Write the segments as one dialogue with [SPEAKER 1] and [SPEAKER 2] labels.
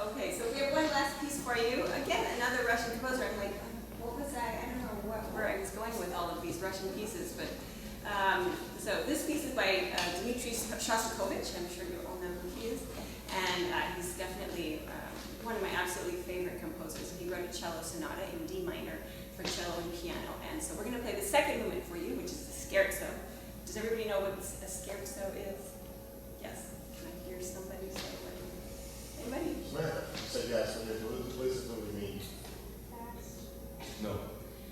[SPEAKER 1] Okay, so we have one last piece for you. Again, another Russian composer. I'm like, what was I don't know where I was going with all of these Russian pieces, but so this piece is by Dmitri Shostakovich. I'm sure you all know who he is, and he's definitely one of my absolutely favorite composers. He wrote a cello sonata in D minor for cello and piano, and so we're going to play the second movement for you, which is the scherzo. Does everybody know what a scherzo is? Yes. Can I hear somebody say what? Anybody?
[SPEAKER 2] Samantha, you said yes. What does it really mean?
[SPEAKER 3] Fast.
[SPEAKER 2] No.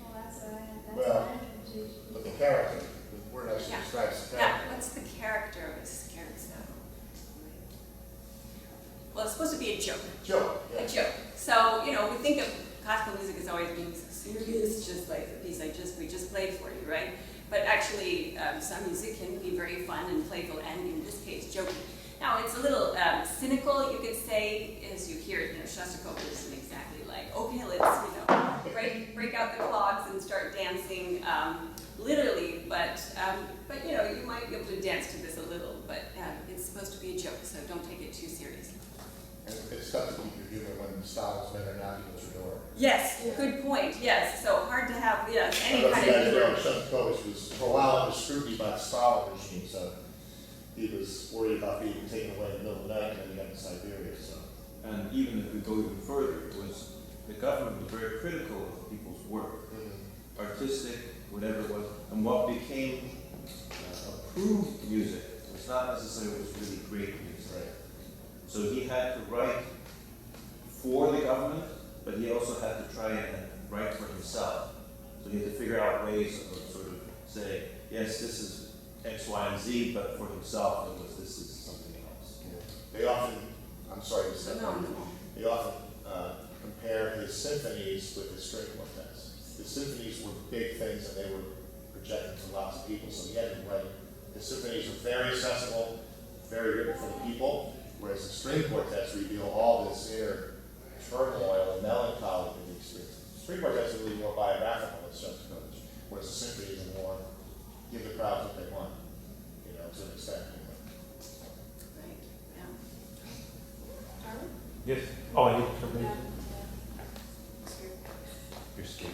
[SPEAKER 3] Well, that's what I
[SPEAKER 2] Well,
[SPEAKER 3] interpretation.
[SPEAKER 2] but the character, the word actually
[SPEAKER 1] Yeah.
[SPEAKER 2] describes the
[SPEAKER 1] Yeah,
[SPEAKER 2] character.
[SPEAKER 1] what's the character of a scherzo? Well, it's supposed to be a joke.
[SPEAKER 2] Joke.
[SPEAKER 1] A
[SPEAKER 2] Yeah.
[SPEAKER 1] joke. So, you know, we think of classical music as always being so serious, just like the piece we just played for you, right? But actually, some music can be very fun and playful, and in this case, joking. Now, it's a little cynical, you could say, as you hear it. You know, Shostakovich isn't exactly like, okay, let's, you know, break out the clogs and start dancing, literally. But you know, you might be able to dance to this a little. But it's supposed to be a joke, so don't take it too seriously.
[SPEAKER 2] And it's tough to keep your humor when styles men are knocking at your door.
[SPEAKER 1] Yes, good point. Yes, so hard to have any
[SPEAKER 2] I don't know
[SPEAKER 1] kind
[SPEAKER 2] if
[SPEAKER 1] of
[SPEAKER 2] you guys know,
[SPEAKER 1] humor.
[SPEAKER 2] Shostakovich was for a while under scrutiny by the Stalin regime, so he was worried about being taken away in the middle of the night and then he got to Siberia. So
[SPEAKER 4] And even if we go even further, the government was very critical of people's work, artistic, whatever it was, and what became approved music was not necessarily what was really great music.
[SPEAKER 2] right.
[SPEAKER 4] So he had to write for the government, but he also had to try and write for himself. So he had to figure out ways of sort of say, yes, this is X, Y, and Z, but for himself it was this is something else.
[SPEAKER 2] Yeah. They often, I'm sorry to say,
[SPEAKER 1] No.
[SPEAKER 2] they often compare his symphonies with his string quartets. His symphonies were big things and they were projected to lots of people, so he had to write. His symphonies were very accessible, very written for the people, whereas the string quartets reveal all this inner turmoil and melancholy that he experienced. String quartets are really more biographical than Shostakovich, whereas the symphonies are more give the crowd what they want, you know, to an extent.
[SPEAKER 1] Right, yeah. Charlie?
[SPEAKER 5] Yes. Oh, I need to come in.
[SPEAKER 1] Sure.
[SPEAKER 5] You're scared.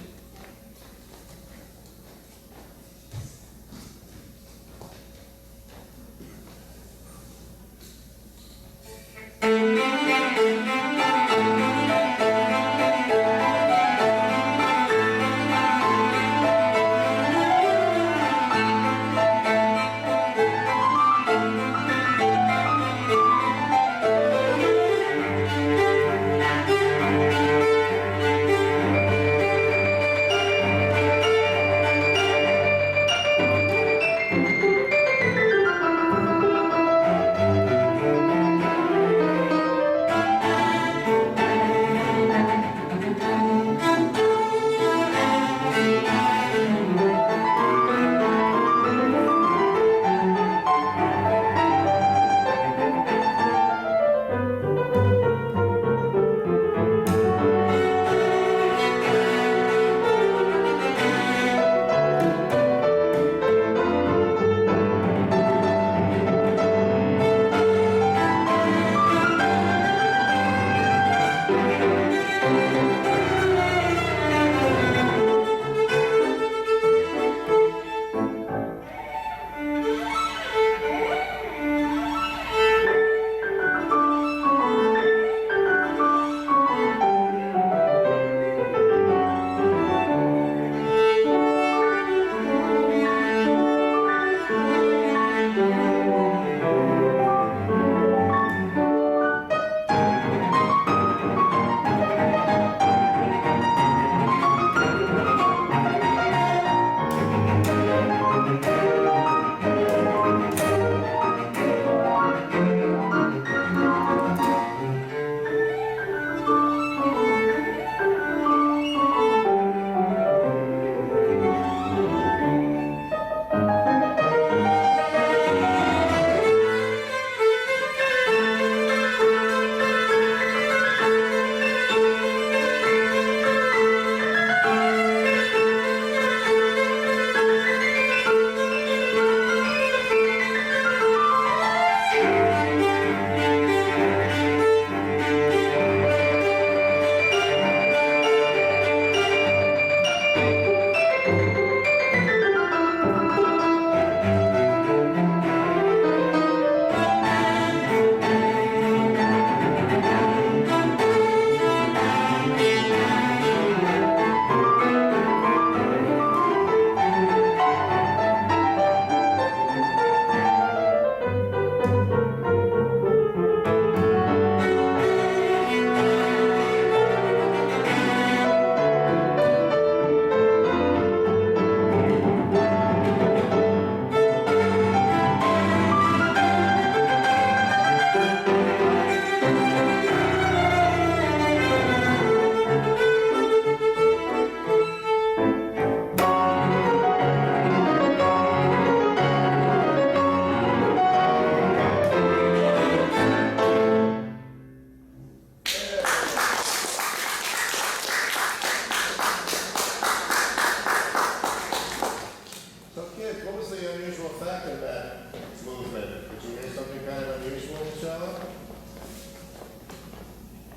[SPEAKER 2] kids, what was the unusual fact of that movement? Did you hear something kind of unusual, Michelle?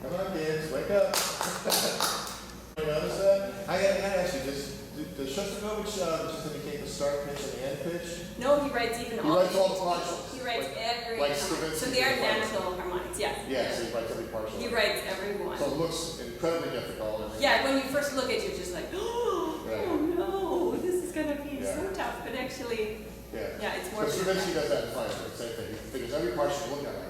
[SPEAKER 2] Come on, kids, wake up. You notice that? I gotta ask you, does Shostakovich just indicate the start pitch and the end pitch?
[SPEAKER 1] No, he writes even
[SPEAKER 2] He writes all the partials.
[SPEAKER 1] He writes every
[SPEAKER 2] like
[SPEAKER 1] harmonic.
[SPEAKER 2] Stravinsky
[SPEAKER 1] So they are
[SPEAKER 2] did.
[SPEAKER 1] natural harmonics, yes.
[SPEAKER 2] Yeah, so he writes every partial.
[SPEAKER 1] He writes every one.
[SPEAKER 2] So it looks incredibly difficult. And
[SPEAKER 1] Yeah, when you first look at it, you're just like, oh no, this is gonna be
[SPEAKER 2] Yeah.
[SPEAKER 1] so tough. But actually,
[SPEAKER 2] yeah.
[SPEAKER 1] it's more.
[SPEAKER 2] So Stravinsky does that in fine, same thing. He figures every partial you look at like,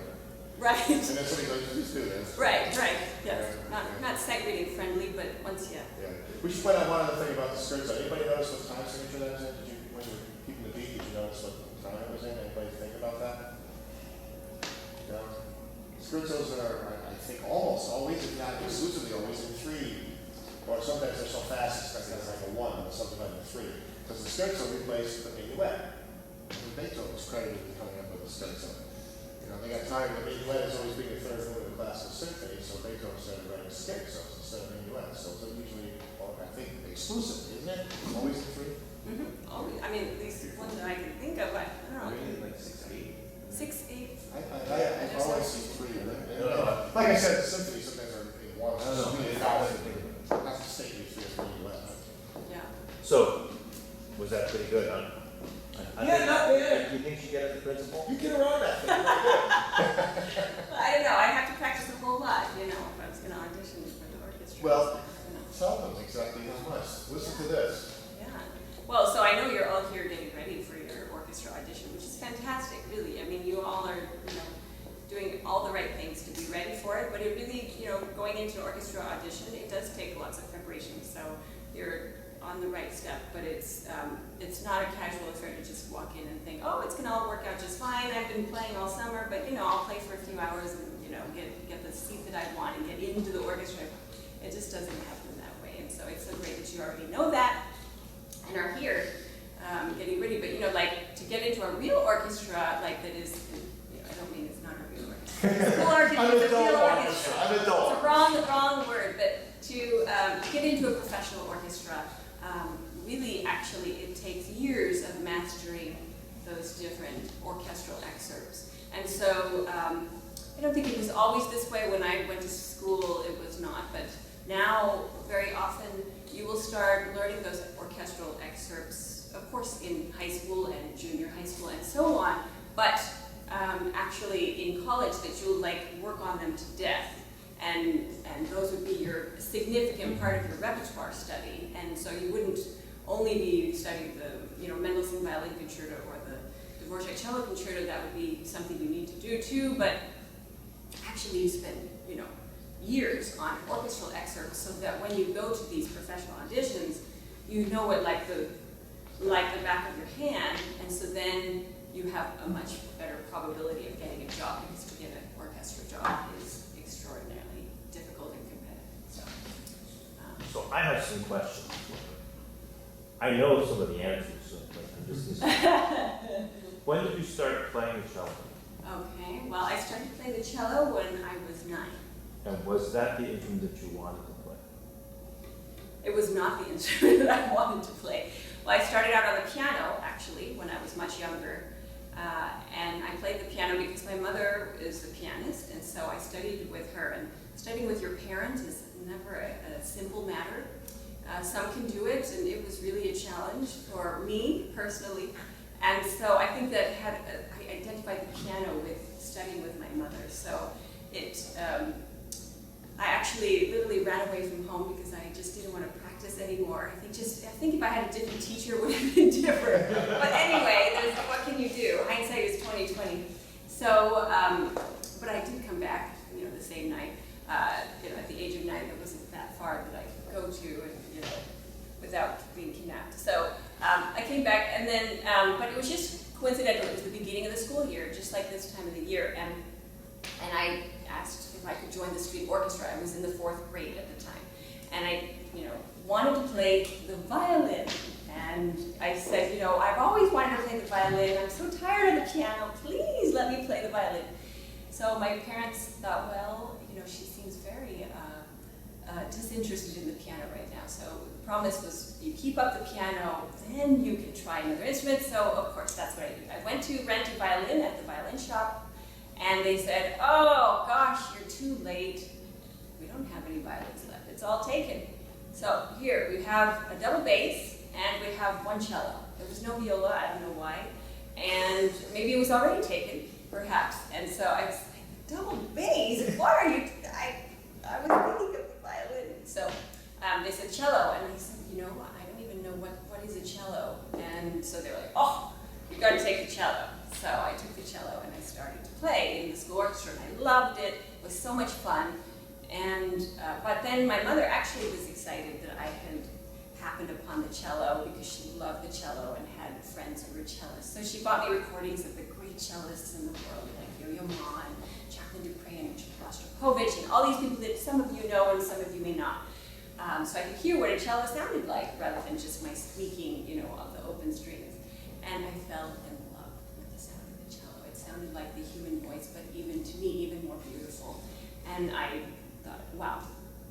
[SPEAKER 1] Right.
[SPEAKER 2] and then somebody goes, just do this.
[SPEAKER 1] Right, yes.
[SPEAKER 2] Yeah.
[SPEAKER 1] Not sight reading friendly, but once, yeah.
[SPEAKER 2] Yeah. We should point out one other thing about the scherzo. Anybody notice what time signature that is in? When you were keeping the beat, did you notice what time it was in? Anybody think about that? No? Scherzos are, I think, almost always, if not exclusively, always in 3. Or sometimes they're so fast, it's like a 1 or something like a 3. Because the scherzo replaced the minuet. And Beethoven was credited with coming up with the scherzo. You know, they got tired of the minuet as always being the third movement of the classical symphony, so Beethoven started writing scherzos instead of minuets. So it's usually, I think, exclusively, isn't it? Always in 3?
[SPEAKER 1] Mm-hmm. Always, I mean, at least one that I can think of, I don't know.
[SPEAKER 4] Really, like 6, 8.
[SPEAKER 1] 6, 8.
[SPEAKER 2] I always see 3. Like I said, the symphony sometimes are in 1.
[SPEAKER 4] I don't know.
[SPEAKER 2] Not to state you 3 as minuet.
[SPEAKER 1] Yeah.
[SPEAKER 5] So, was that pretty good, huh?
[SPEAKER 2] Yeah, not bad.
[SPEAKER 5] Do you think she get it the principal?
[SPEAKER 2] You get around that thing.
[SPEAKER 1] I don't know, I have to practice a whole lot, if I was going to audition for the orchestra.
[SPEAKER 2] Well,
[SPEAKER 1] you know.
[SPEAKER 2] tell them exactly as much. Listen to this.
[SPEAKER 1] Yeah. Well, so I know you're all here getting ready for your orchestra audition, which is fantastic, really. I mean, you all are, doing all the right things to be ready for it, but it really, going into an orchestra audition, it does take lots of preparation. So you're on the right step, but it's not a casual affair to just walk in and think, oh, it's gonna all work out just fine. I've been playing all summer, but I'll play for a few hours and get the seat that I want and get into the orchestra. It just doesn't happen that way, and so it's so great that you already know that and are here getting ready. But to get into a real orchestra that is, I don't mean it's not a real orchestra. It's a real orchestra. It's a real orchestra.
[SPEAKER 2] I'm adult.
[SPEAKER 1] It's a wrong word, but to get into a professional orchestra, really, actually, it takes years of mastering those different orchestral excerpts. And so, I don't think it was always this way. When I went to school, it was not. But now, very often, you will start learning those orchestral excerpts, of course, in high school and junior high school and so on. But actually, in college, that you'll work on them to death. And those would be your significant part of your repertoire study. And so you wouldn't only be studying the Mendelssohn Violin Concerto or the Dvorak Cello Concerto. That would be something you need to do too, but actually you spend years on orchestral excerpts so that when you go to these professional auditions, you know it like the back of your hand, and so then you have a much better probability of getting a job, because to get an orchestra job is extraordinarily difficult and competitive.
[SPEAKER 5] So I have some questions. I know some of the answers, but I'm just listening. When did you start playing the cello?
[SPEAKER 1] Okay, well, I started playing the cello when I was 9.
[SPEAKER 5] And was that the instrument that you wanted to play?
[SPEAKER 1] It was not the instrument that I wanted to play. Well, I started out on the piano, actually, when I was much younger. And I played the piano because my mother is the pianist, and so I studied with her. And studying with your parents is never a simple matter. Some can do it, and it was really a challenge for me, personally. And so I think that I identified the piano with studying with my mother. So I actually literally ran away from home because I just didn't want to practice anymore. I think if I had a different teacher, it would have been different. But anyway, what can you do? Hindsight is 20/20. So, but I did come back, the same night. At the age of 9, it wasn't that far that I could go to, and without being kidnapped. So I came back, and then, but it was just coincidental. It was the beginning of the school year, just like this time of the year, and I asked if I could join the street orchestra. I was in the 4th grade at the time, and I, wanted to play the violin. And I said, I've always wanted to play the violin. I'm so tired of the piano. Please let me play the violin. So my parents thought, well, she seems very disinterested in the piano right now. So the promise was you keep up the piano, then you can try another instrument. So of course that's what I did. I went to rent a violin at the violin shop, and they said, oh gosh, you're too late. We don't have any violins left. It's all taken. So here we have a double bass and we have one cello. There was no viola, I don't know why. And maybe it was already taken, perhaps. And so I was like, double bass? What are you? I was thinking of the violin. So they said cello, and I said, you know, I don't even know what is a cello. And so they were like, oh, you got to take the cello. So I took the cello and I started to play in the school orchestra, and I loved it. It was so much fun. And but then my mother actually was excited that I had happened upon the cello because she loved the cello and had friends who were cellists. So she bought me recordings of the great cellists in the world, like Yo-Yo Ma and Jacqueline Dupre and Rostropovich and all these people that some of you know and some of you may not. So I could hear what a cello sounded like rather than just my squeaking, you know, of the open strings. And I fell in love with the sound of the cello. It sounded like the human voice, but even to me, even more beautiful. And I thought, wow,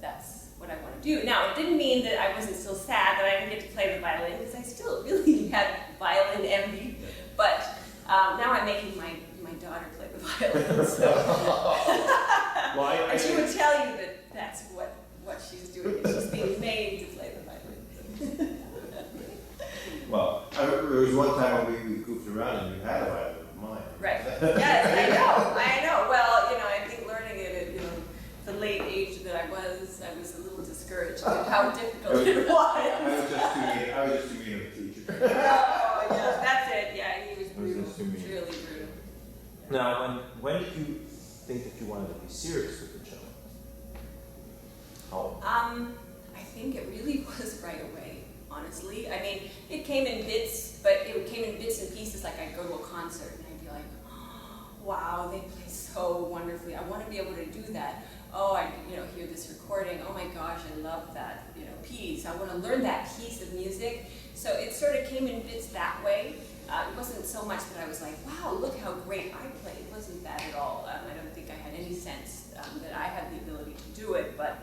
[SPEAKER 1] that's what I want to do. Now, it didn't mean that I wasn't still sad that I didn't get to play the violin, because I still really had violin envy. But now I'm making my daughter play the violin. So.
[SPEAKER 5] Well,
[SPEAKER 1] and she would tell you that that's what she's doing. She's being made to play the violin.
[SPEAKER 4] Well, there was one time when we goofed around and you had a violin of mine.
[SPEAKER 1] Right. Yes, I know. Well, you know, I think learning it at, you know, the late age that I was a little discouraged at how difficult it was.
[SPEAKER 4] I was just too mean of a teacher.
[SPEAKER 1] Oh, yeah, that's it. Yeah, he was
[SPEAKER 5] It
[SPEAKER 1] brutal.
[SPEAKER 5] was just too mean.
[SPEAKER 1] Really brutal.
[SPEAKER 5] Now, when did you think that you wanted to be serious with the cello? How?
[SPEAKER 1] I think it really was right away, honestly. I mean, it came in bits, but it came in bits and pieces. Like I'd go to a concert and I'd be like, oh, wow, they play so wonderfully. I want to be able to do that. Oh, I hear this recording. Oh my gosh, I love that piece. I want to learn that piece of music. So it sort of came in bits that way. It wasn't so much that I was like, wow, look how great I play. It wasn't that at all. I don't think I had any sense that I had the ability to do it, but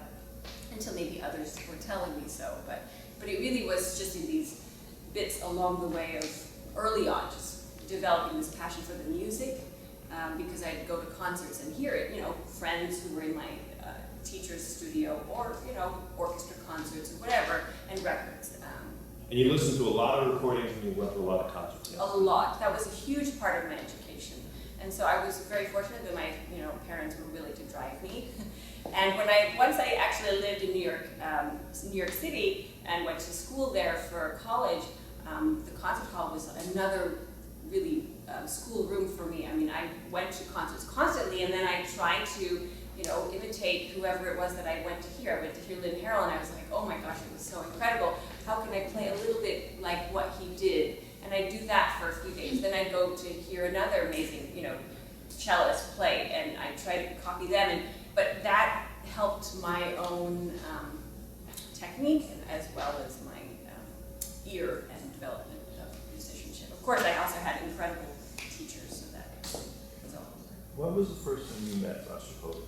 [SPEAKER 1] until maybe others were telling me so. But it really was just in these bits along the way of early on, just developing this passion for the music, because I'd go to concerts and hear it, friends who were in my teacher's studio, or, orchestra concerts or whatever, and records.
[SPEAKER 5] And you listened to a lot of recordings and you went to a lot of concerts.
[SPEAKER 1] A lot. That was a huge part of my education. And so I was very fortunate that my parents were willing to drive me. And once I actually lived in New York City and went to school there for college, the concert hall was another really school room for me. I mean, I went to concerts constantly, and then I tried to imitate whoever it was that I went to hear. I went to hear Lynn Harrell, and I was like, oh my gosh, it was so incredible. How can I play a little bit like what he did? And I'd do that for a few days. Then I'd go to hear another amazing, cellist play, and I'd try to copy them. But that helped my own technique, as well as my ear and development of musicianship. Of course, I also had incredible teachers, so that was all.
[SPEAKER 5] When was the first time you met Rostropovich?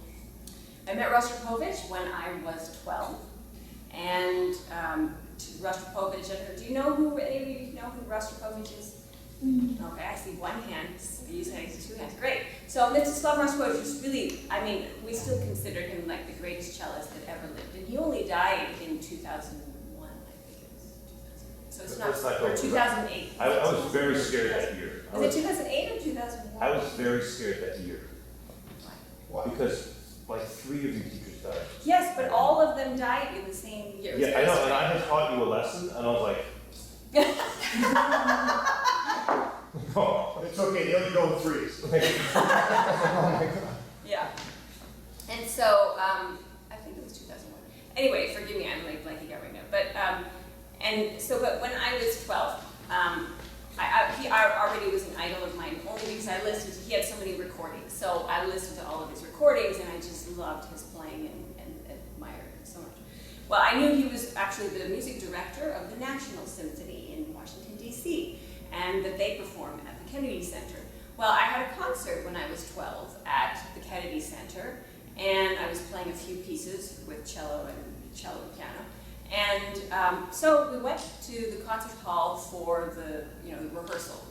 [SPEAKER 1] I met Rostropovich when I was 12, and Rostropovich, do you know who, any of you know who Rostropovich is? Okay, I see one hand. You say two hands. Great. So Mstislav Rostropovich was really, we still consider him like the greatest cellist that ever lived. And he only died in 2001, I think it was. So it's not, or 2008.
[SPEAKER 5] I was very scared that year.
[SPEAKER 1] Was it 2008 or 2001?
[SPEAKER 5] I was very scared that year.
[SPEAKER 2] Why?
[SPEAKER 5] Because like 3 of your teachers died.
[SPEAKER 1] Yes, but all of them died in the same year.
[SPEAKER 5] Yeah, I know, and I had taught you a lesson, and I was like, oh.
[SPEAKER 2] It's okay, they only go in threes.
[SPEAKER 1] Yeah. And so, I think it was 2001. Anyway, forgive me, I'm like blanking out right now. But, but when I was 12, he already was an idol of mine, only because I listened to, he had so many recordings. So I listened to all of his recordings, and I just loved his playing and admired him so much. Well, I knew he was actually the music director of the National Symphony in Washington, D.C., and that they perform at the Kennedy Center. Well, I had a concert when I was 12 at the Kennedy Center, and I was playing a few pieces with cello and cello and piano. And so we went to the concert hall for the rehearsal.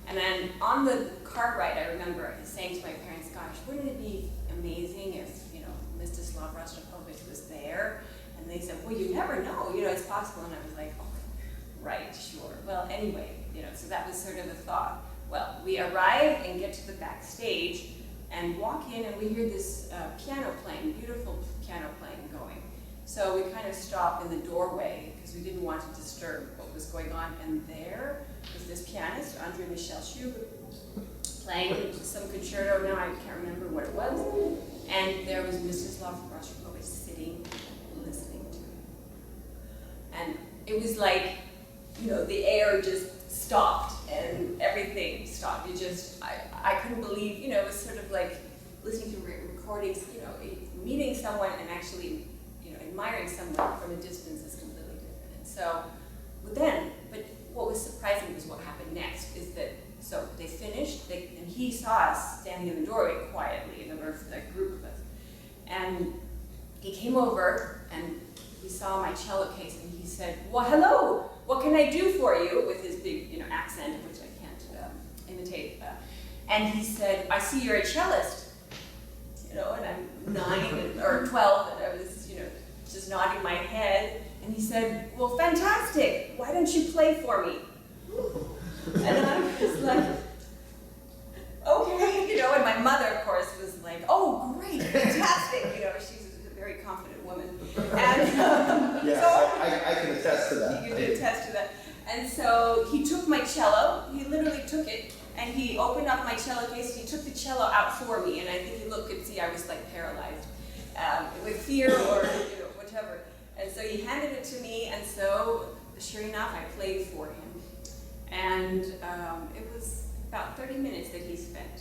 [SPEAKER 1] And then on the car ride, I remember saying to my parents, "Gosh, wouldn't it be amazing if Mstislav Rostropovich was there?" And they said, "Well, you never know, it's possible." And I was like, "Oh, right, sure." Well, anyway, so that was sort of the thought. Well, we arrive and get to the backstage and walk in, and we hear this piano playing, beautiful piano playing going. So we kind of stop in the doorway because we didn't want to disturb what was going on. And there was this pianist, Andrei Michelchuk, playing some concerto. Now I can't remember what it was. And there was Mstislav Rostropovich sitting, listening to it. And it was like, the air just stopped and everything stopped. I couldn't believe, it was sort of like listening to recordings, meeting someone and actually, admiring someone from a distance is completely different. And so, but what was surprising was what happened next, is that, so they finished, and he saw us standing in the doorway quietly, a group of us. And he came over and he saw my cello case and he said, "Well, hello, what can I do for you?" with his big, accent, which I can't imitate. And he said, "I see you're a cellist." And I'm 9 or 12, and I was, just nodding my head. And he said, "Well, fantastic. Why don't you play for me?" And I was like, "Okay," and my mother, of course, was like, "Oh, great, fantastic." She's a very confident woman. And
[SPEAKER 4] I can attest to that.
[SPEAKER 1] You can attest to that. And so he took my cello, he literally took it, and he opened up my cello case, and he took the cello out for me, and I think he could see I was like paralyzed with fear or whatever. And so he handed it to me, and so sure enough, I played for him. And it was about 30 minutes that he spent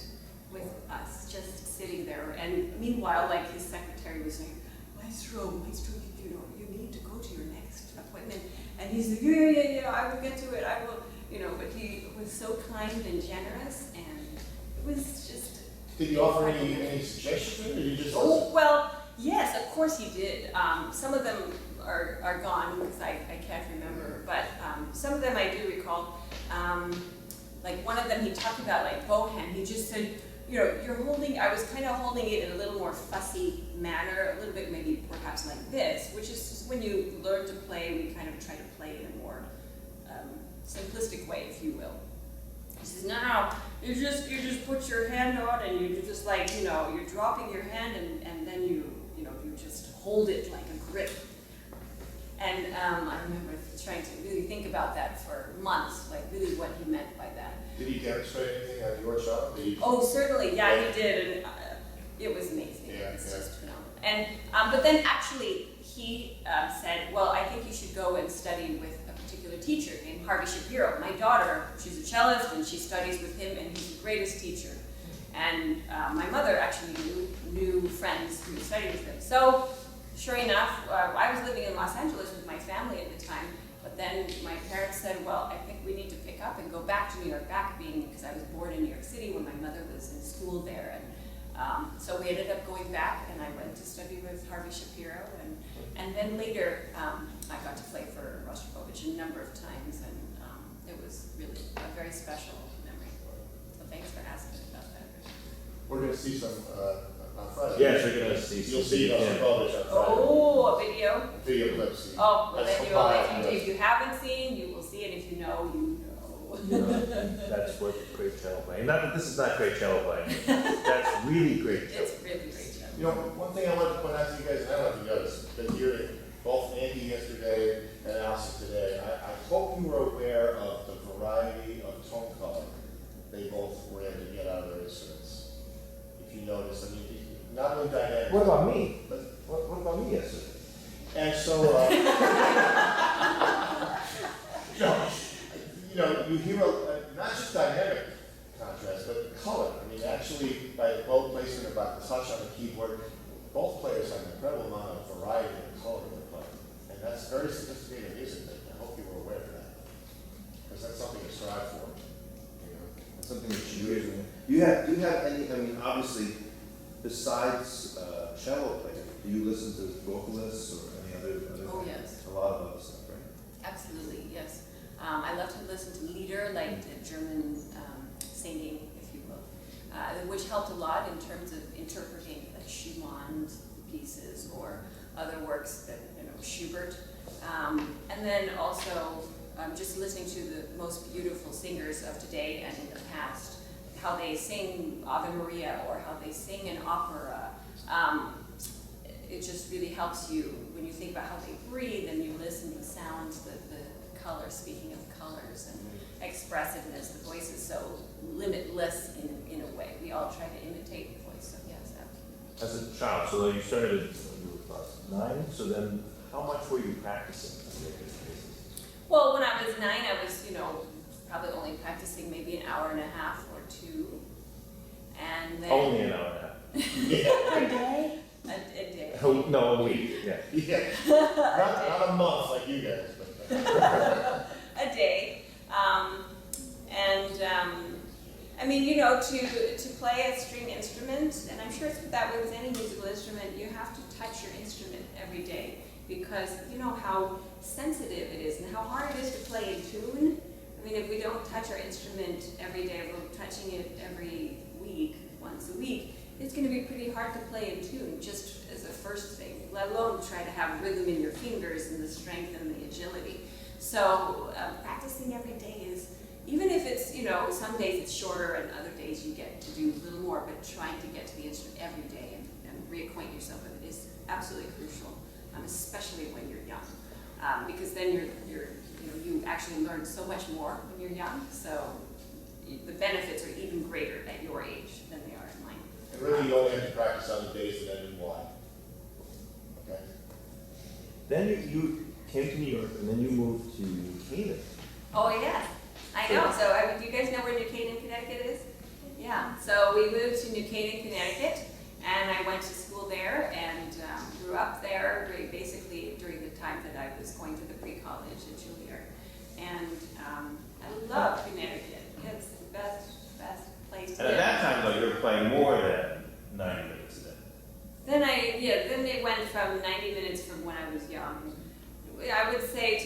[SPEAKER 1] with us, just sitting there. And meanwhile, like, his secretary was saying, Maestro, you need to go to your next appointment. And he said, yeah, I will get to it, I will, but he was so kind and generous, and it was just...
[SPEAKER 2] Did he offer any suggestions, or did you just...
[SPEAKER 1] Oh, well, yes, of course he did. Some of them are gone, because I can't remember, but some of them I do recall. Like one of them he talked about, like Bohan, he just said, you're holding, I was kind of holding it in a little more fussy manner, a little bit maybe perhaps like this, which is just when you learn to play, we kind of try to play in a more simplistic way, if you will. He says, no, you just put your hand on and you just like, you're dropping your hand and then you just hold it like a grip. And I remember trying to really think about that for months, like really what he meant by that.
[SPEAKER 2] Did he demonstrate anything on your cello?
[SPEAKER 1] Oh, certainly, yeah, he did, and it was amazing. It's just phenomenal. And but then actually he said, well, I think you should go and study with a particular teacher named Harvey Shapiro. My daughter, she's a cellist, and she studies with him, and he's the greatest teacher. And my mother actually knew friends who studied with him. So sure enough, I was living in Los Angeles with my family at the time. But then my parents said, well, I think we need to pick up and go back to New York, because I was born in New York City when my mother was in school there. And so we ended up going back, and I went to study with Harvey Shapiro. And then later, I got to play for Rostropovich a number of times, and it was really a very special memory. So thanks for asking about that.
[SPEAKER 2] We're going to see some on Friday.
[SPEAKER 5] Yes, you're going to see.
[SPEAKER 2] You'll see Rostropovich on Friday.
[SPEAKER 1] Oh, a video?
[SPEAKER 2] Video clips.
[SPEAKER 1] Oh, well
[SPEAKER 2] That's
[SPEAKER 1] then
[SPEAKER 2] compiled.
[SPEAKER 1] if you haven't seen, you will see it. If you know, you know.
[SPEAKER 5] That's what great cello playing. This is not great cello playing. That's really great cello.
[SPEAKER 1] It's really great job.
[SPEAKER 2] One thing I want to point out to you guys, and I don't know if you noticed, been hearing both Andy yesterday and Allison today. I hope you were aware of the variety of tone color they both were able to get out of their instruments. If you notice, I mean, not only dynamic.
[SPEAKER 5] What about me?
[SPEAKER 2] But
[SPEAKER 5] What about me yesterday?
[SPEAKER 2] and so, you hear not just dynamic contrast, but color. I mean, actually, by the bow placement, about the touch on the keyboard, both players have an incredible amount of variety and color in their playing. And that's very sophisticated music. I hope you were aware of that. Because that's something to strive for.
[SPEAKER 4] That's something that you do. Do you have any, I mean, obviously, besides cello players, do you listen to vocalists or any other
[SPEAKER 1] Oh, yes.
[SPEAKER 4] a lot of other stuff, right?
[SPEAKER 1] Absolutely, yes. I love to listen to Lieder, like the German singing, if you will, which helped a lot in terms of interpreting like Schumann's pieces or other works that, Schubert. And then also just listening to the most beautiful singers of today and in the past, how they sing Ave Maria or how they sing an opera. It just really helps you when you think about how they breathe and you listen to the sounds, the colors, speaking of colors and expressiveness, the voice is so limitless in a way. We all try to imitate the voice, so yes, absolutely.
[SPEAKER 5] As a child, so you started when you were about 9, so then how much were you practicing on a regular basis?
[SPEAKER 1] Well, when I was 9, I was, probably only practicing maybe an hour and a half or 2. And then
[SPEAKER 5] Only an hour and a half.
[SPEAKER 2] Yeah.
[SPEAKER 3] Per day?
[SPEAKER 1] a day.
[SPEAKER 5] Oh, no, a week, yeah.
[SPEAKER 2] Yeah, not a month like you guys, but.
[SPEAKER 1] A day. I mean, to play a string instrument, and I'm sure it's that way with any musical instrument, you have to touch your instrument every day because you know how sensitive it is and how hard it is to play in tune. I mean, if we don't touch our instrument every day, if we're touching it every week, once a week, it's going to be pretty hard to play in tune, just as a first thing, let alone try to have rhythm in your fingers and the strength and the agility. So practicing every day is, even if it's, some days it's shorter and other days you get to do a little more, but trying to get to the instrument every day and reacquaint yourself with it is absolutely crucial, especially when you're young, because then you actually learn so much more when you're young. So the benefits are even greater at your age than they are at mine.
[SPEAKER 2] And really, you only have to practice on the days that end in Y. Okay?
[SPEAKER 5] Then you came to New York, and then you moved to New Canaan.
[SPEAKER 1] Oh yeah, I know. So do you guys know where New Canaan, Connecticut is? Yeah. So we moved to New Canaan, Connecticut, and I went to school there and grew up there basically during the time that I was going to the pre-college at Juilliard. And I love Connecticut. It's the best place to
[SPEAKER 5] And at
[SPEAKER 1] live.
[SPEAKER 5] that time, though, you were playing more than 90 minutes a day.
[SPEAKER 1] Then it went from 90 minutes from when I was young. I would say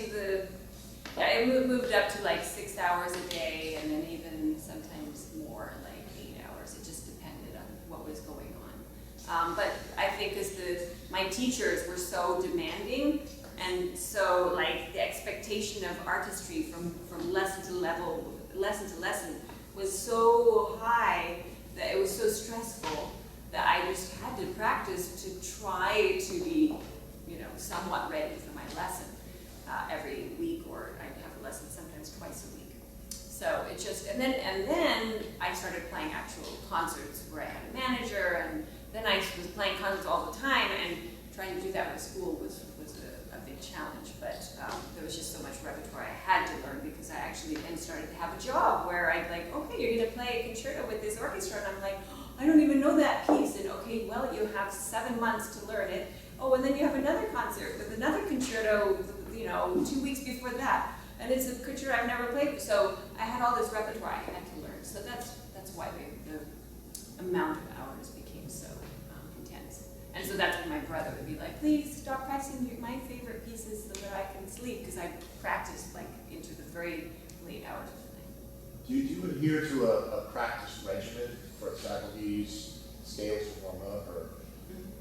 [SPEAKER 1] it moved up to like 6 hours a day, and then even sometimes more, like 8 hours. It just depended on what was going on. But I think because my teachers were so demanding, and so like the expectation of artistry from lesson to lesson was so high that it was so stressful that I just had to practice to try to be, somewhat ready for my lesson every week, or I'd have a lesson sometimes twice a week. So it just, and then I started playing actual concerts where I had a manager, and then I was playing concerts all the time, and trying to do that with school was a big challenge, but there was just so much repertoire I had to learn because I actually then started to have a job where I'd like, okay, you're gonna play a concerto with this orchestra, and I'm like, oh, I don't even know that piece, and okay, well, you have 7 months to learn it. Oh, and then you have another concert with another concerto, 2 weeks before that, and it's a concerto I've never played. So I had all this repertoire I had to learn. So that's why the amount of hours became so intense. And so that's when my brother would be like, please stop practicing my favorite pieces so that I can sleep, because I practiced like into the very late hours of the night.
[SPEAKER 2] Do you adhere to a practice regimen for faculties, scales to warm up, or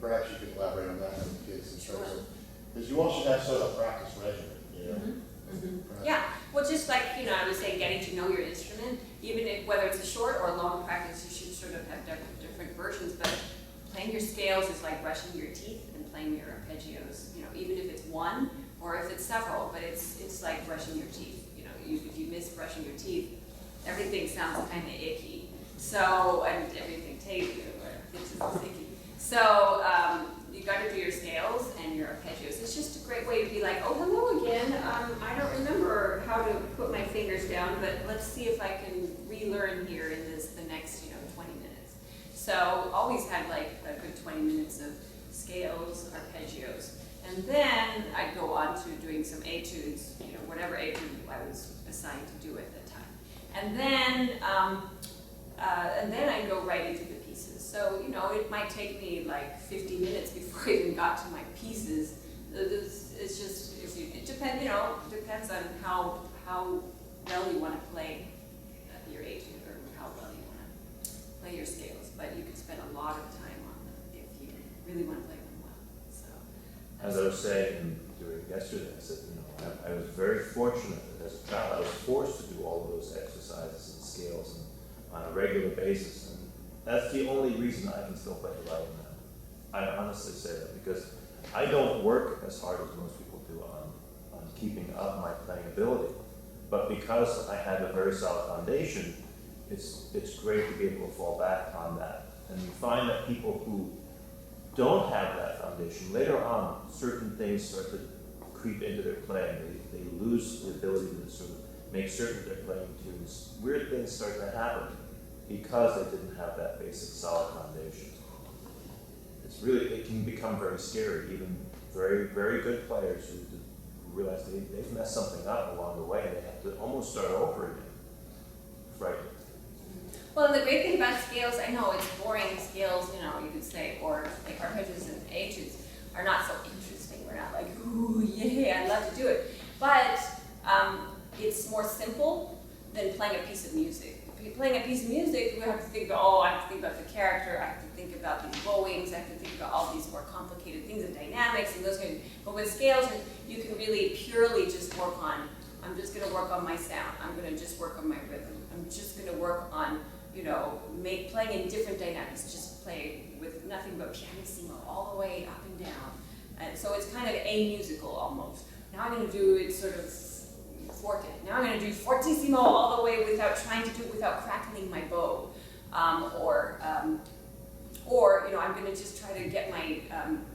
[SPEAKER 2] perhaps you could elaborate on that with kids in terms of, because you all should have sort of a practice regimen,
[SPEAKER 1] Yeah, well, just like, I was saying, getting to know your instrument, even if, whether it's a short or a long practice, you should sort of have different versions, but playing your scales is like brushing your teeth, and playing your arpeggios, even if it's one, or if it's several, but it's like brushing your teeth. If you miss brushing your teeth, everything sounds kind of icky. So, and everything tastes icky. So, you got to do your scales and your arpeggios. It's just a great way to be like, oh, hello again. I don't remember how to put my fingers down, but let's see if I can relearn here in the next 20 minutes. So always had like a good 20 minutes of scales, arpeggios, and then I'd go on to doing some etudes, whatever etude I was assigned to do at the time, and then I'd go right into the pieces. So it might take me like 50 minutes before I even got to my pieces It's just, it depends, you know, depends on how well you want to play your etude, or how well you want to play your scales. But you can spend a lot of time on them if you really want to play them well. So,
[SPEAKER 5] As I was saying during yesterday, I said, you know, I was very fortunate that as a child I was forced to do all of those exercises and scales on a regular basis, and that's the only reason I can still play the violin now. I honestly say that because I don't work as hard as most people do on keeping up my playing ability, but because I had a very solid foundation, it's great to be able to fall back on that. And you find that people who don't have that foundation, later on, certain things start to creep into their playing. They lose the ability to sort of make certain that they're playing tunes. Weird things start to happen because they didn't have that basic solid foundation. It can become very scary. Even very, very good players who realize they've messed something up along the way and they have to almost start over again. Frightening.
[SPEAKER 1] well, and the great thing about scales, I know it's boring scales, you know, you could say, or like arpeggios and etudes are not so interesting. We're not like, ooh, yeah, I'd love to do it. But it's more simple than playing a piece of music. If you're playing a piece of music, we have to think about, I have to think about the character, I have to think about these bowings, I have to think about all these more complicated things and dynamics and those kind of things. But with scales, you can really purely just work on, I'm just going to work on my sound, I'm going to just work on my rhythm, I'm just going to work on, you know, playing in different dynamics, just play with nothing but pianissimo all the way up and down. And so it's kind of a musical almost. Now I'm going to do it sort of forte. Now I'm going to do fortissimo all the way without trying to do it without crackling my bow. Or you know, I'm going to just try to get my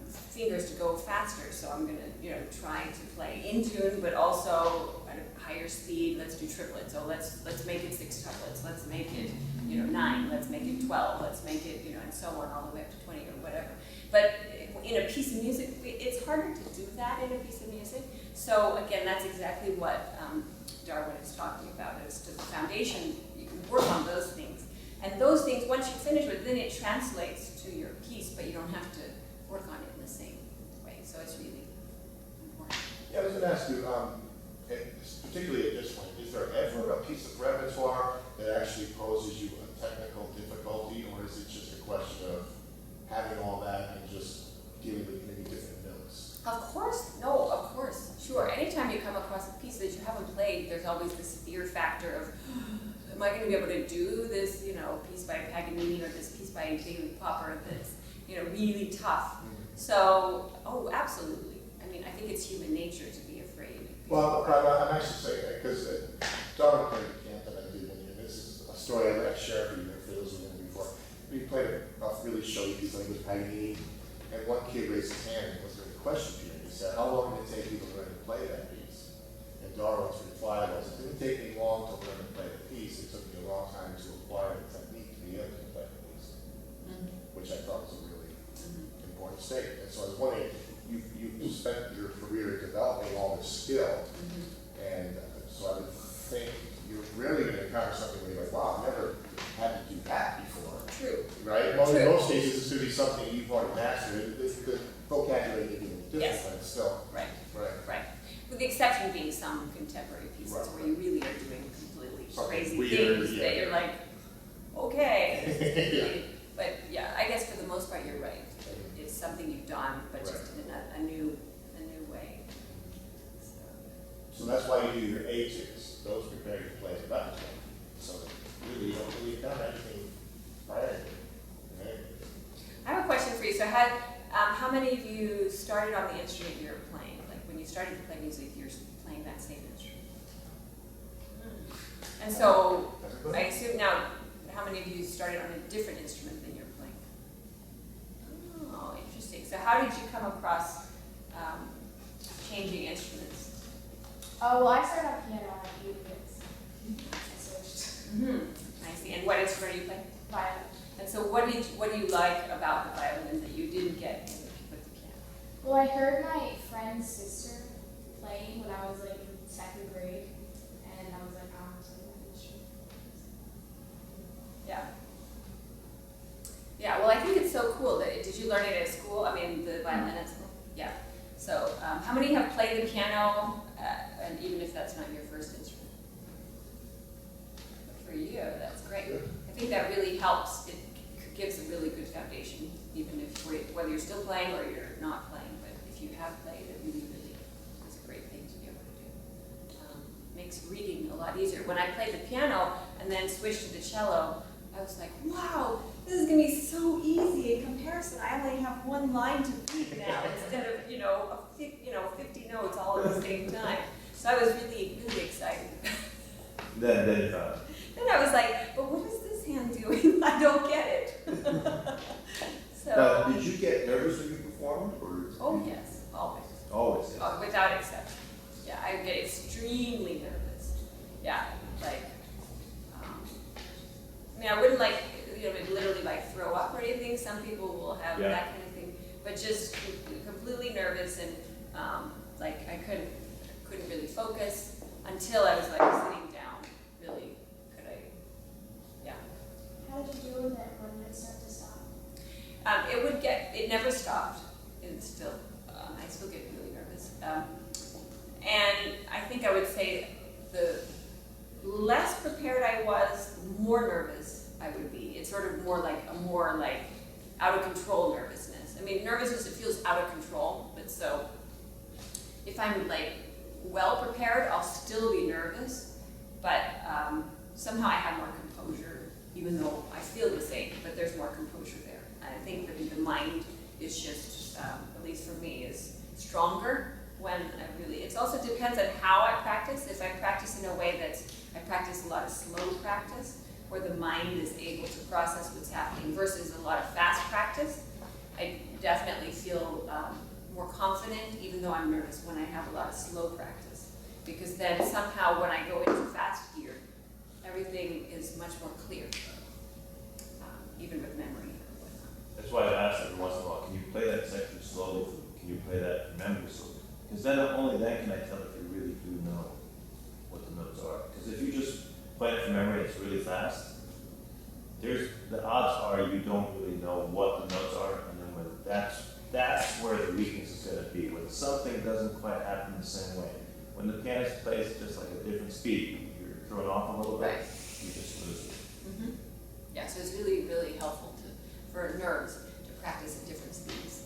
[SPEAKER 1] fingers to go faster. So I'm going to, you know, try to play in tune, but also at a higher speed. Let's do triplets. So let's make it 6 triplets. Let's make it, you know, 9. Let's make it 12. Let's make it, you know, and so on all the way up to 20 or whatever. But in a piece of music, it's harder to do that in a piece of music. So again, that's exactly what Darwin is talking about, as to the foundation. You can work on those things. And those things, once you finish with, then it translates to your piece, but you don't have to work on it in the same way. So it's really important.
[SPEAKER 2] Yeah, I was going to ask you, particularly at this point, is there ever a piece of repertoire that actually poses you a technical difficulty, or is it just a question of having all that and just dealing with maybe different notes?
[SPEAKER 1] Of course, no, of course, sure. Anytime you come across a piece that you haven't played, there's always this fear factor of, am I going to be able to do this, you know, piece by Paganini or this piece by David Popper that's, you know, really tough. So, oh, absolutely. I mean, I think it's human nature to be afraid.
[SPEAKER 2] Well, I'm actually saying that because Darwin played the camp that I did, and this is a story I'd like to share for you for those who know before. We played a really showy piece like with Paganini, and one kid raised his hand and was during the question period. He said, "How long did it take you to learn to play that piece?" And Darwin's reply was, "It didn't take me long to learn to play the piece. It took me a long time to acquire the technique to be able to play the piece," which I thought was a really important statement. And so I was wondering, you spent your career developing all this skill, and so I would think you're really going to encounter something where you're like, wow, I've never had to do that before.
[SPEAKER 1] True.
[SPEAKER 2] Right? Well,
[SPEAKER 1] True.
[SPEAKER 2] in most cases, it's going to be something you've already mastered. The vocabulary may be a little different,
[SPEAKER 1] Yes.
[SPEAKER 2] but it's still.
[SPEAKER 1] Right.
[SPEAKER 2] Right.
[SPEAKER 1] Right. With the exception being some contemporary pieces
[SPEAKER 2] Right.
[SPEAKER 1] where you really are doing completely
[SPEAKER 2] Something
[SPEAKER 1] crazy
[SPEAKER 2] weird,
[SPEAKER 1] things
[SPEAKER 2] yeah.
[SPEAKER 1] that you're like, okay.
[SPEAKER 2] Yeah.
[SPEAKER 1] But yeah, I guess for the most part you're right. It's something you've done, but just in a new way.
[SPEAKER 2] So that's why you do your etudes. Those prepare you to play the repertoire. So really, you don't really done anything by anything. Right?
[SPEAKER 1] I have a question for you. So how many of you started on the instrument you're playing? Like when you started to play music, you're playing that same instrument? And so I assume now, how many of you started on a different instrument than you're playing? Oh, interesting. So how did you come across changing instruments?
[SPEAKER 3] Oh, well, I started on piano at 8 years. I switched.
[SPEAKER 1] I see. And what instrument are you playing?
[SPEAKER 3] Violin.
[SPEAKER 1] And so what do you like about the violin that you didn't get with the piano?
[SPEAKER 3] Well, I heard my friend's sister playing when I was like in 2nd grade, and I was like, I want to play that instrument.
[SPEAKER 1] Yeah. Yeah, well, I think it's so cool that, did you learn it at school? I mean, the violin at school? Yeah. So, how many have played the piano, and even if that's not your first instrument? For you, that's great.
[SPEAKER 2] Good.
[SPEAKER 1] I think that really helps. It gives a really good foundation, even if whether you're still playing or you're not playing. But if you have played, it really is a great thing to be able to do. Makes reading a lot easier. When I played the piano and then switched to the cello, I was like, wow, this is going to be so easy in comparison. I only have one line to read now instead of, 50 notes all at the same time. So I was really, really excited.
[SPEAKER 4] Then you found it.
[SPEAKER 1] Then I was like, but what is this hand doing? I don't get it. So.
[SPEAKER 4] Now, did you get nervous when you performed, or?
[SPEAKER 1] Oh yes, always.
[SPEAKER 4] Always, yes.
[SPEAKER 1] Without exception. Yeah, I get extremely nervous. Yeah, like, I wouldn't literally throw up or anything. Some people will have that kind of thing, but just completely nervous and I couldn't really focus until I was sitting down. Really, could I? Yeah.
[SPEAKER 3] How did you deal with it when it started to stop?
[SPEAKER 1] It never stopped. It's still, I still get really nervous. And I think I would say the less prepared I was, the more nervous I would be. It's sort of more like out of control nervousness. I mean, nervousness, it feels out of control, but so if I'm well prepared, I'll still be nervous, but somehow I have more composure, even though I feel the same, but there's more composure there. And I think that the mind is just, at least for me, is stronger when it also depends on how I practice. If I practice in a way I practice a lot of slow practice, where the mind is able to process what's happening, versus a lot of fast practice, I definitely feel more confident, even though I'm nervous, when I have a lot of slow practice. Because then somehow when I go into fast gear, everything is much more clear, even with memory or whatnot.
[SPEAKER 4] That's why I asked every once in a while, can you play that section slowly? Can you play that from memory slowly? Because then only then can I tell if you really do know what the notes are. Because if you just play it from memory, it's really fast. The odds are you don't really know what the notes are, and then when that's where the weakness is going to be. When something doesn't quite happen the same way. When the pianist plays just like a different speed, you're thrown off a little bit.
[SPEAKER 1] Right.
[SPEAKER 4] You just lose it.
[SPEAKER 1] Mm-hmm. Yeah, so it's really, really helpful for nerves to practice at different speeds.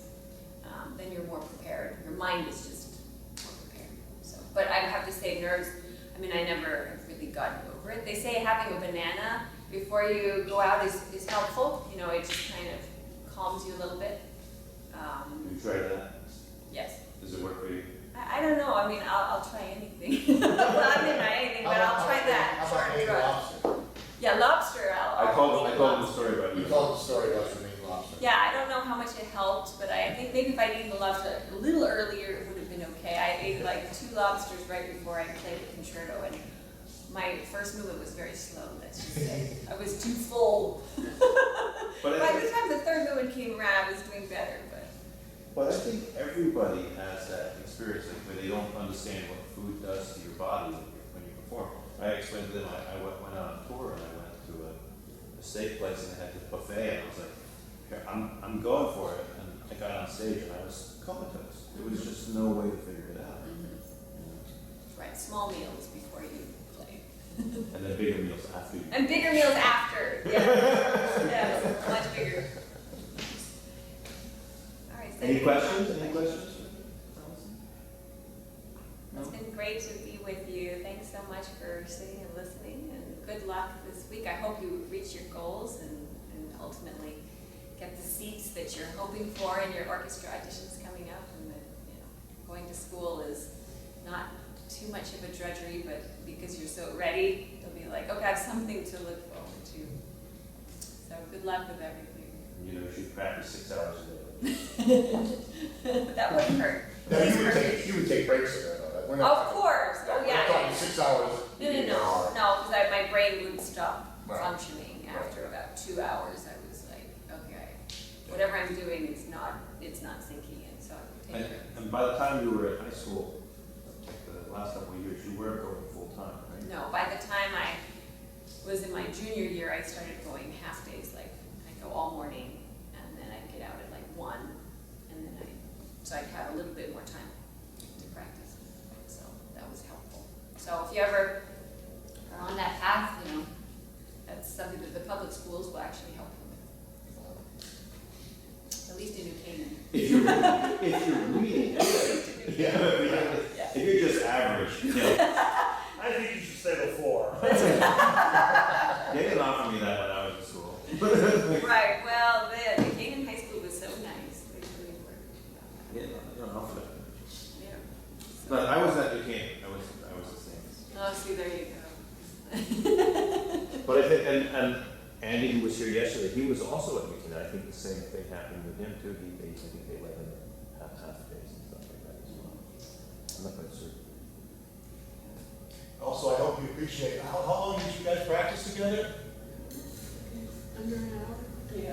[SPEAKER 1] Then you're more prepared. Your mind is just more prepared. So, but I have to say, nerves, I never have really gotten over it. They say having a banana before you go out is helpful. It just kind of calms you a little bit.
[SPEAKER 4] You tried that?
[SPEAKER 1] Yes.
[SPEAKER 4] Does it work for you?
[SPEAKER 1] I don't know. I'll try anything. Well, I didn't try anything, but I'll try that.
[SPEAKER 2] How about eating lobster?
[SPEAKER 1] Yeah, lobster.
[SPEAKER 4] I told him the story about
[SPEAKER 2] You
[SPEAKER 4] you.
[SPEAKER 2] told the story about your eating lobster.
[SPEAKER 1] Yeah, I don't know how much it helped, but I think maybe if I'd eaten the lobster a little earlier, it would have been okay. I ate 2 lobsters right before I played the concerto, and my first movement was very slow, let's just say. I was too full.
[SPEAKER 4] But
[SPEAKER 1] By the time the third movement came around, I was doing better.
[SPEAKER 4] But I think everybody has that experience where they don't understand what food does to your body when you perform. I explained to them, I went on a tour and I went to a steak place and they had this buffet and I was like, here, I'm going for it. And I got on stage and I was comatose. There was just no way to figure it out.
[SPEAKER 1] Mm-hmm. Right, small meals before you play.
[SPEAKER 4] And then bigger meals after you.
[SPEAKER 1] And bigger meals after, yeah. Yes, much bigger. All right. So
[SPEAKER 4] Any questions?
[SPEAKER 1] It's been great to be with you. Thanks so much for sitting and listening, and good luck this week. I hope you reach your goals and ultimately get the seats that you're hoping for in your orchestra auditions coming up, and that going to school is not too much of a drudgery, but because you're so ready, you'll be like, okay, I have something to look forward to. So good luck with everything.
[SPEAKER 4] You should practice 6 hours a day.
[SPEAKER 1] That wouldn't hurt.
[SPEAKER 2] No, you would take breaks in there, though. We're
[SPEAKER 1] Of
[SPEAKER 2] not
[SPEAKER 1] course. Oh
[SPEAKER 2] We're
[SPEAKER 1] yeah.
[SPEAKER 2] not talking 6 hours.
[SPEAKER 1] No, because my brain wouldn't stop
[SPEAKER 2] Right.
[SPEAKER 1] functioning after about 2 hours. I was like, okay, whatever I'm doing is it's not sinking in, so I would take it.
[SPEAKER 4] And by the time you were at high school, like the last couple of years, you weren't going full time, right?
[SPEAKER 1] No, by the time I was in my junior year, I started going half days. I'd go all morning, and then I'd get out at 1, and then so I'd have a little bit more time
[SPEAKER 6] So if you ever are on that path, you know, that's something that the public schools will actually help you with. At least in New Canaan.
[SPEAKER 4] If you're reading, if you're just average, you know,
[SPEAKER 7] I think you should stay before.
[SPEAKER 4] they didn't offer me that when I was in school.
[SPEAKER 1] Right, well, the Canaan High School was so nice, they really were.
[SPEAKER 4] Yeah, you don't offer that.
[SPEAKER 1] Yeah.
[SPEAKER 4] But I was at New Canaan. I was the same.
[SPEAKER 1] Oh, see, there you go.
[SPEAKER 5] But I think, and Andy, who was here yesterday, he was also at McKinney. I think the same thing happened with him too. I think they let him have half days and stuff like that as well. I'm not quite certain.
[SPEAKER 2] Also, I hope you appreciate, how long did you guys practice together?
[SPEAKER 8] Under an hour?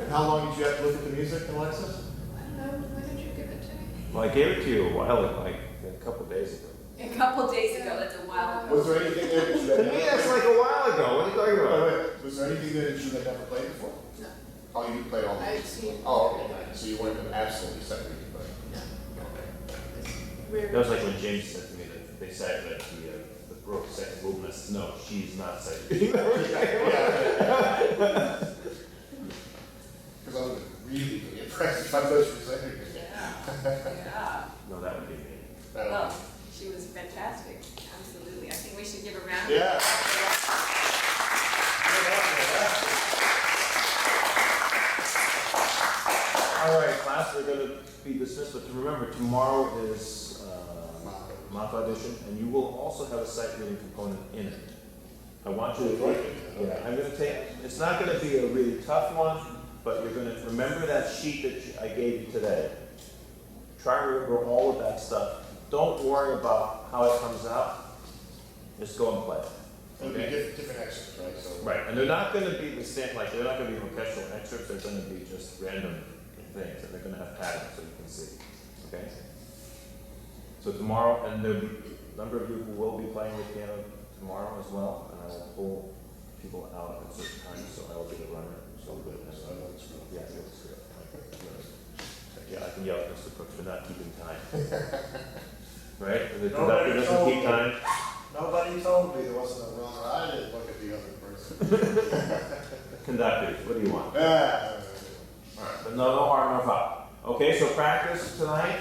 [SPEAKER 2] And how long did you have to look at the music, Alexis?
[SPEAKER 8] I don't know, why did you give it to me?
[SPEAKER 5] Well, I gave it to you a while ago, like a couple of days ago.
[SPEAKER 1] A couple days ago, that's a while ago.
[SPEAKER 2] Was there anything there that you had
[SPEAKER 5] To me, that's like a while ago. What are you talking about?
[SPEAKER 2] Wait, was there anything there that you had never played before?
[SPEAKER 8] No.
[SPEAKER 2] Oh, you played all the
[SPEAKER 8] I've seen.
[SPEAKER 2] Oh, okay, so you weren't absolutely separate, but.
[SPEAKER 8] Rare.
[SPEAKER 5] That was like when James said to me that they said that the Brooke second movement. I said, no, she's not second.
[SPEAKER 2] Yeah. Because I would have really been impressed if I was for second.
[SPEAKER 1] Yeah.
[SPEAKER 5] No, that would be me.
[SPEAKER 1] Well, she was fantastic, absolutely. I think we should give a round of
[SPEAKER 2] Yeah.
[SPEAKER 5] All right, class, we're going to be dismissed, but to remember, tomorrow is mock audition, and you will also have a sight reading component in it. I want you to, yeah, I'm going to take, it's not going to be a really tough one, but you're going to remember that sheet that I gave you today. Try to remember all of that stuff. Don't worry about how it comes out. Just go and play.
[SPEAKER 2] It'll be different excerpts, right? So.
[SPEAKER 5] Right, and they're not going to be the same, like, they're not going to be orchestral excerpts, they're going to be just random things, and they're going to have patterns so you can see, okay? So tomorrow, and there'll be a number of you who will be playing the piano tomorrow as well, and I will pull people out at certain times, so I will be the runner, so we're going to yeah, you'll screw up. Yeah, I can yell at Mr. Brooks for not keeping time. Right? And the conductor doesn't keep time.
[SPEAKER 2] Nobody told me there wasn't a runner. I didn't look at the other person.
[SPEAKER 5] Conductors, what do you want?
[SPEAKER 2] Yeah.
[SPEAKER 5] All right, but no harm, no foul. Okay, so practice tonight.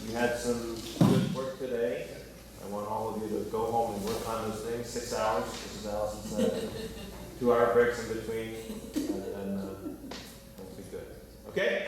[SPEAKER 5] You had some good work today. I want all of you to go home and work on those things. 6 hours, this is Allison said. 2 hour breaks in between, and that'll be good. Okay?